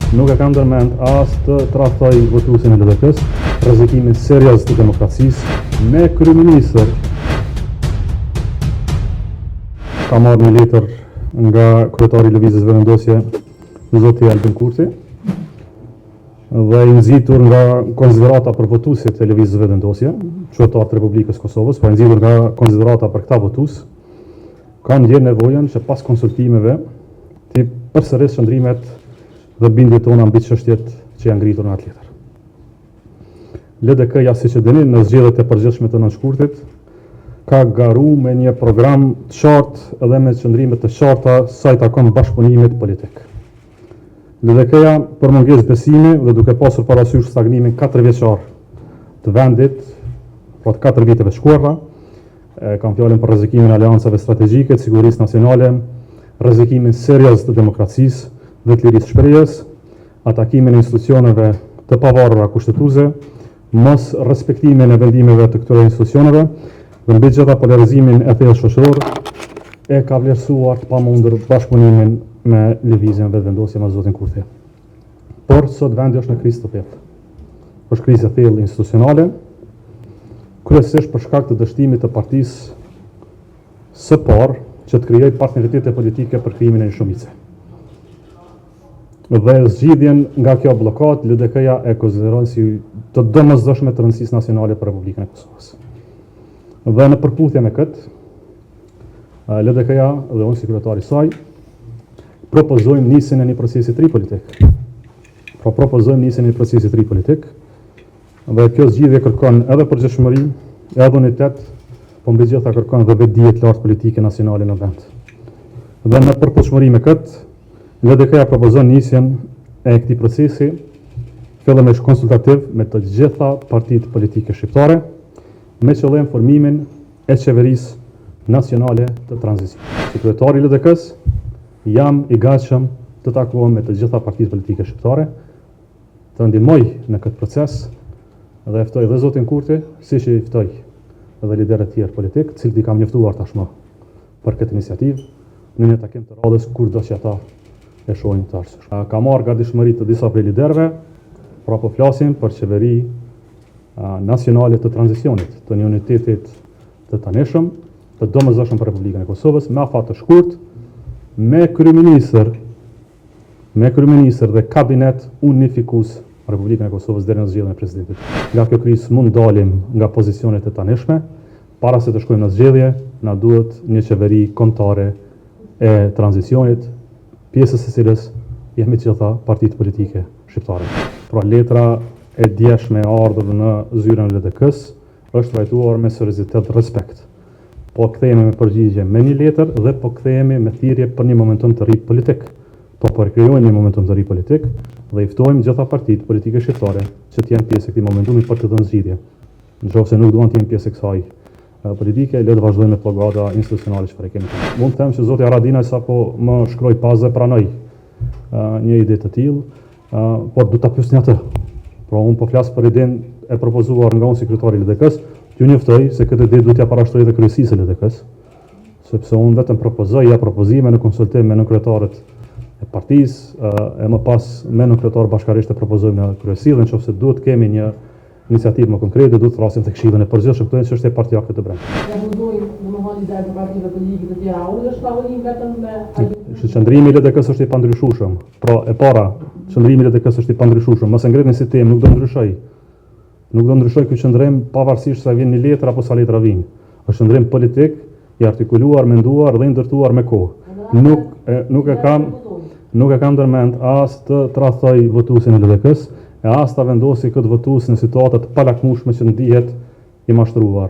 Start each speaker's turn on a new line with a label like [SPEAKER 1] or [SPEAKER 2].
[SPEAKER 1] nuk e kam ndërmend as të tradhtoj votuesin e LDK-s, rrezikimin serioz të demokracisë me kryeministër. Ka marrë një letër nga kryetari i Lëvizjes Vendosje, zoti Albin Kurti, dhe i nxitur nga konsiderata për votuesit e Lëvizjes Vendosje, qytetarët e Republikës Kosovës, pa nxitur nga konsiderata për këta votues, kanë ndjerë nevojën që pas konsultimeve të përsëris qëndrimet dhe bindjet tona mbi çështjet që janë ngritur në atë letër. LDK-ja, siç e dini, në zgjedhjet e përgjithshme të nënshkurtit, ka garu me një program të qartë edhe me qëndrime të qarta sa i takon bashkëpunimit politik. LDK-ja, për mungesë besimi dhe duke pasur parasysh stagnimin 4 vjeçar të vendit, pra të 4 viteve shkuara, kam fjalën për rrezikimin e aleancave strategjike, të sigurisë nacionale, rrezikimin serioz të demokracisë dhe të lirisë shprehjes, atakimin e institucioneve të pavarura kushtetuese, mos respektimin e vendimeve të këtyre institucioneve dhe mbi gjitha polarizimin e thellë shoqëror, e ka vlerësuar të pamundur bashkëpunimin me Lëvizjen Vendosje me zotin Kurti. Por sot vendi është në krizë të thellë. Është krizë e thellë institucionale, kryesisht për shkak të dështimit të partisë së parë që të krijojë partneritete politike për krijimin e një shumice. Dhe zgjidhjen nga kjo bllokat, LDK-ja e konsideron si të domosdoshme të rëndësisë nacionale për Republikën e Kosovës. Dhe në përputhje me këtë, LDK-ja dhe unë si kryetari i saj propozojmë nisjen e një procesi të ri politik. Pra propozojmë nisjen e një procesi të ri politik, dhe kjo zgjidhje kërkon edhe përgjithshmëri, edhe unitet, po mbi gjitha kërkon edhe vetdije të lartë politike nacionale në vend. Dhe në përputhshmëri me këtë, LDK-ja propozon nisjen e këtij procesi, fillimisht konsultativ me të gjitha partitë politike shqiptare, me qëllim formimin e qeverisë nacionale të tranzicionit. Si kryetari i LDK-s, jam i gatshëm të takohem me të gjitha partitë politike shqiptare, të ndihmoj në këtë proces dhe ftoj dhe zotin Kurti, siç i ftoj edhe liderët tjerë politik, të cilët i kam njoftuar tashmë për këtë iniciativë, në një takim të radhës kurdo që ata e shohin të ardhshëm. Ka marrë gatishmëri të disa prej liderëve, pra po flasim për qeveri nacionale të tranzicionit, të një unitetit të tanishëm, të domosdoshëm për Republikën e Kosovës, me afat të shkurt, me kryeministër dhe kabinet unifikues Republikën e Kosovës deri në zgjedhjen e presidentit. Nga kjo krizë mund dalim nga pozicionet e tanishme, para se të shkojmë në zgjedhje, na duhet një qeveri kombëtare e tranzicionit, pjesës së cilës jemi të gjitha partitë politike shqiptare. Pra letra e djeshme e ardhur në zyrën e LDK-s është trajtuar me seriozitet dhe respekt. Po kthehemi me përgjigje me një letër dhe po kthehemi me thirrje për një momentum të ri politik. Po përkrijojmë një momentum të ri politik dhe i ftojmë gjitha partitë politike shqiptare që të jenë pjesë e këtij momentumi për të dhënë zgjidhje. Nëse nuk duan të jenë pjesë e kësaj politike, le të vazhdojmë me plogada institucionale që kemi. Mund të them që zoti Haradinaj sapo më shkroi pas dhe pranoi një ide të tillë, por do ta pyesni atë. Pra unë po flas për idenë e propozuar nga unë si kryetari i LDK-s, ju njoftoj se këtë ide duhet t'ia parashtroj edhe kryesisë së LDK-s, sepse unë vetëm propozoj propozime në konsultim me kryetarët e partisë, e më pas me kryetar bashkarisht e propozojmë në kryesi, dhe nëse duhet kemi një iniciativë më konkrete, duhet të rasim të këshillën e përgjithshëm, këto janë çështje partijake të brendshme.
[SPEAKER 2] Ja mundojmë domethënë lidhje të partive politike të tjera, unë është tavolinë vetëm me
[SPEAKER 1] Qëndrimi i LDK-s është i pandryshueshëm. Pra e para, qëndrimi i LDK-s është i pandryshueshëm, mos e ngritni si temë, nuk do ndryshoj. Nuk do ndryshoj ky qëndrim pavarësisht sa vjen një letër apo sa letra vijnë. Është qëndrim politik, i artikuluar, menduar dhe ndërtuar me kohë. Nuk e kam ndërmend as të tradhtoj votuesin e LDK-s, e as ta vendosi këtë votues në situata të palakmueshme që ndihet i mashtruar.